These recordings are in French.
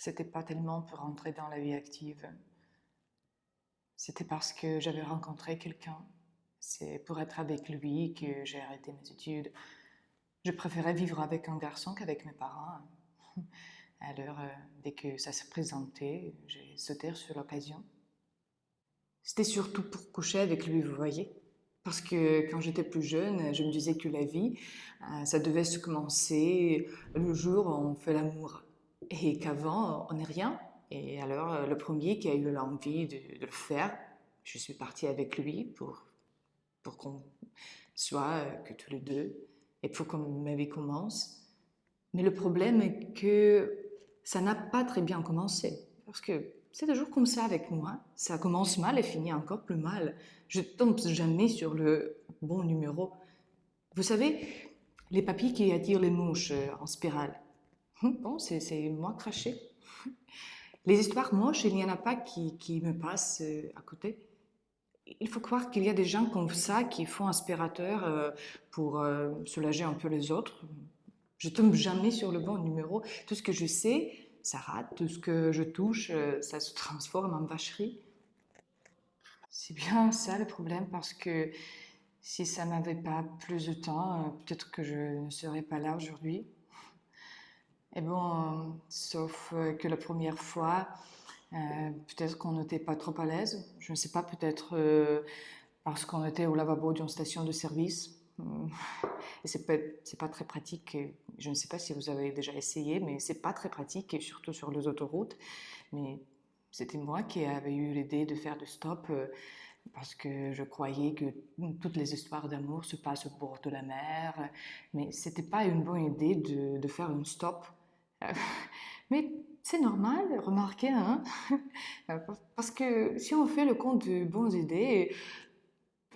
c'était pas tellement pour entrer dans la vie active. C'était parce que j'avais rencontré quelqu'un. C'est pour être avec lui que j'ai arrêté mes études. Je préférais vivre avec un garçon qu'avec mes parents. Alors, dès que ça se présentait, j'ai sauté sur l'occasion. C'était surtout pour coucher avec lui, vous voyez. Parce que quand j'étais plus jeune, je me disais que la vie, ça devait se commencer le jour où on fait l'amour. Et qu'avant, on n'est rien. Et alors, le premier qui a eu l'envie de le faire, je suis partie avec lui pour qu'on soit que tous les deux et pour que ma vie commence. Mais le problème est que ça n'a pas très bien commencé. Parce que c'est toujours comme ça avec moi. Ça commence mal et finit encore plus mal. Je tombe jamais sur le bon numéro. Vous savez, les papiers qui attirent les mouches en spirale. Bon, c'est moi craché. Les histoires moches, il n'y en a pas qui me passent à côté. Il faut croire qu'il y a des gens comme ça qui font aspirateur pour soulager un peu les autres. Je tombe jamais sur le bon numéro. Tout ce que je sais, ça rate. Tout ce que je touche, ça se transforme en vacherie. C'est bien ça le problème parce que si ça m'avait pas plus de temps, peut-être que je ne serais pas là aujourd'hui. Et bon, sauf que la première fois, peut-être qu'on n'était pas trop à l'aise. Je ne sais pas, peut-être parce qu'on était au lavabo d'une station de service. Et c'est pas très pratique. Je ne sais pas si vous avez déjà essayé, mais c'est pas très pratique, et surtout sur les autoroutes. Mais c'était moi qui avais eu l'idée de faire du stop parce que je croyais que toutes les histoires d'amour se passent au bord de la mer. Mais c'était pas une bonne idée de faire un stop. Mais c'est normal, remarquez, hein? Parce que si on fait le compte de bonnes idées,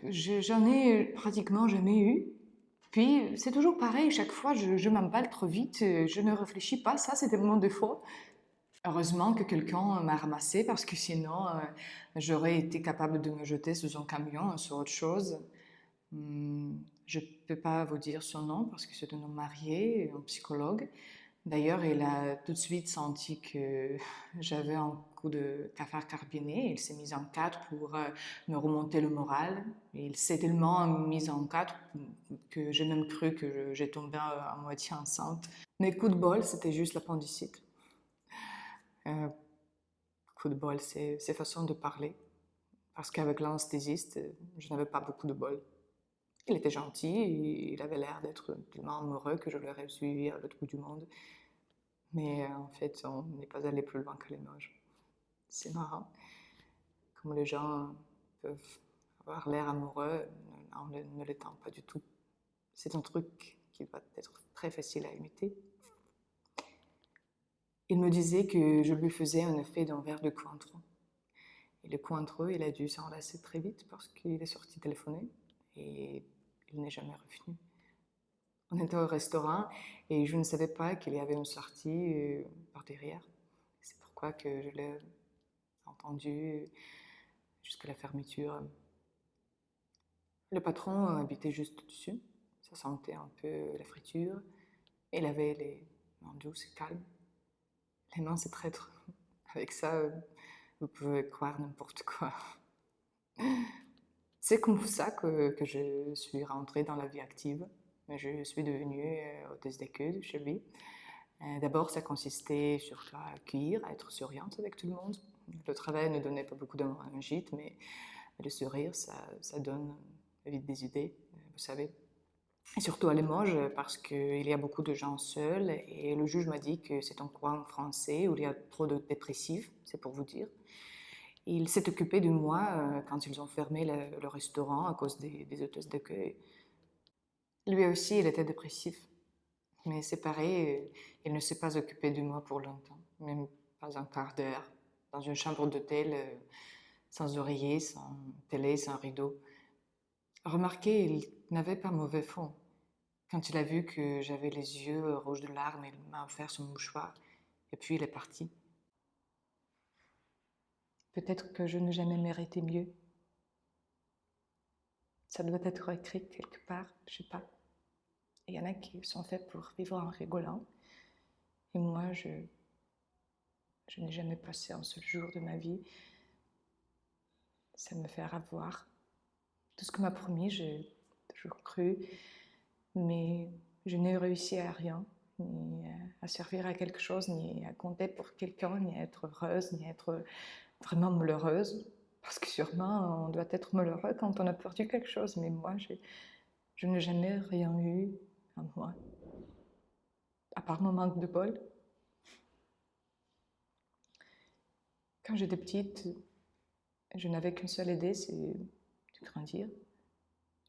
j'en ai pratiquement jamais eu. Puis c'est toujours pareil, chaque fois je m'emballe trop vite, je ne réfléchis pas, ça c'était mon défaut. Heureusement que quelqu'un m'a ramassé parce que sinon j'aurais été capable de me jeter sous un camion, sur autre chose. Je ne peux pas vous dire son nom parce que c'est un homme marié, un psychologue. D'ailleurs, il a tout de suite senti que j'avais un coup de cafard carbiné. Il s'est mis en quatre pour me remonter le moral. Et il s'est tellement mis en quatre que j'ai même cru que j'ai tombé à moitié enceinte. Mais coup de bol, c'était juste l'appendicite. Euh, Coup de bol, c'est façon de parler. Parce qu'avec l'anesthésiste, je n'avais pas beaucoup de bol. Il était gentil, il avait l'air d'être tellement amoureux que je l'aurais suivi à l'autre bout du monde. Mais en fait, on n'est pas allé plus loin que les noges. C'est marrant, comme les gens peuvent avoir l'air amoureux en ne l'étant pas du tout. C'est un truc qui doit être très facile à imiter. Il me disait que je lui faisais un effet d'un verre de Cointreau. Et le Cointreau, il a dû s'enlacer très vite parce qu'il est sorti téléphoner et il n'est jamais revenu. On était au restaurant et je ne savais pas qu'il y avait une sortie par derrière. C'est pourquoi que je l'ai entendu jusqu'à la fermeture. Le patron habitait juste dessus. Ça sentait un peu la friture. Il avait les mains douces et calmes. Les mains, c'est traître. Avec ça, vous pouvez croire n'importe quoi. C'est comme ça que je suis rentrée dans la vie active. Je suis devenue hôtesse d'accueil chez lui. D'abord, ça consistait sur accueillir, à être souriante avec tout le monde. Le travail ne donnait pas beaucoup d'amour à un gîte, mais le sourire, ça donne vite des idées, vous savez. Et surtout à Limoges, parce qu'il y a beaucoup de gens seuls, et le juge m'a dit que c'est un coin français où il y a trop de dépressifs, c'est pour vous dire. Il s'est occupé de moi quand ils ont fermé le restaurant à cause des hôtesses d'accueil. Lui aussi, il était dépressif. Mais c'est pareil, il ne s'est pas occupé de moi pour longtemps, même pas un quart d'heure, dans une chambre d'hôtel, sans oreiller, sans télé, sans rideau. Remarquez, il n'avait pas mauvais fond. Quand il a vu que j'avais les yeux rouges de larmes, il m'a offert son mouchoir, et puis il est parti. Peut-être que je n'ai jamais mérité mieux. Ça doit être écrit quelque part, je sais pas. Il y en a qui sont faits pour vivre en rigolant, et moi, Je n'ai jamais passé un seul jour de ma vie sans me faire avoir. Tout ce qu'on m'a promis, j'ai toujours cru, mais je n'ai réussi à rien, ni à servir à quelque chose, ni à compter pour quelqu'un, ni à être heureuse, ni à être vraiment malheureuse. Parce que sûrement, on doit être malheureux quand on a perdu quelque chose, mais moi, je n'ai jamais rien eu à moi, à part mon manque de bol. Quand j'étais petite, je n'avais qu'une seule idée, c'est de grandir.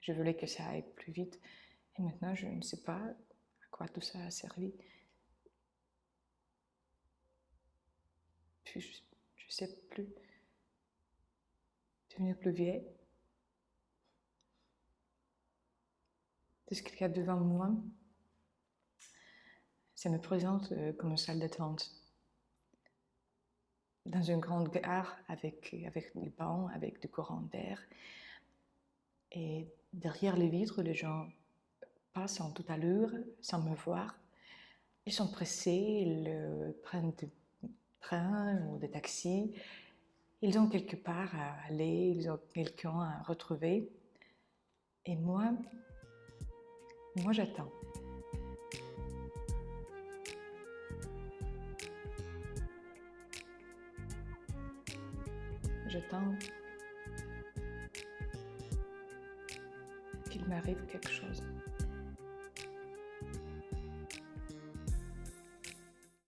Je voulais que ça aille plus vite. Et maintenant, je ne sais pas à quoi tout ça a servi. Puis, je ne sais plus. Devenir plus vieille. Tout ce qu'il y a devant moi, ça me présente comme une salle d'attente. Dans une grande gare avec des bancs, avec du courant d'air. Et derrière les vitres, les gens passent en toute allure, sans me voir. Ils sont pressés, ils prennent des trains ou des taxis. Ils ont quelque part à aller, ils ont quelqu'un à retrouver. Et moi j'attends. J'attends qu'il m'arrive quelque chose.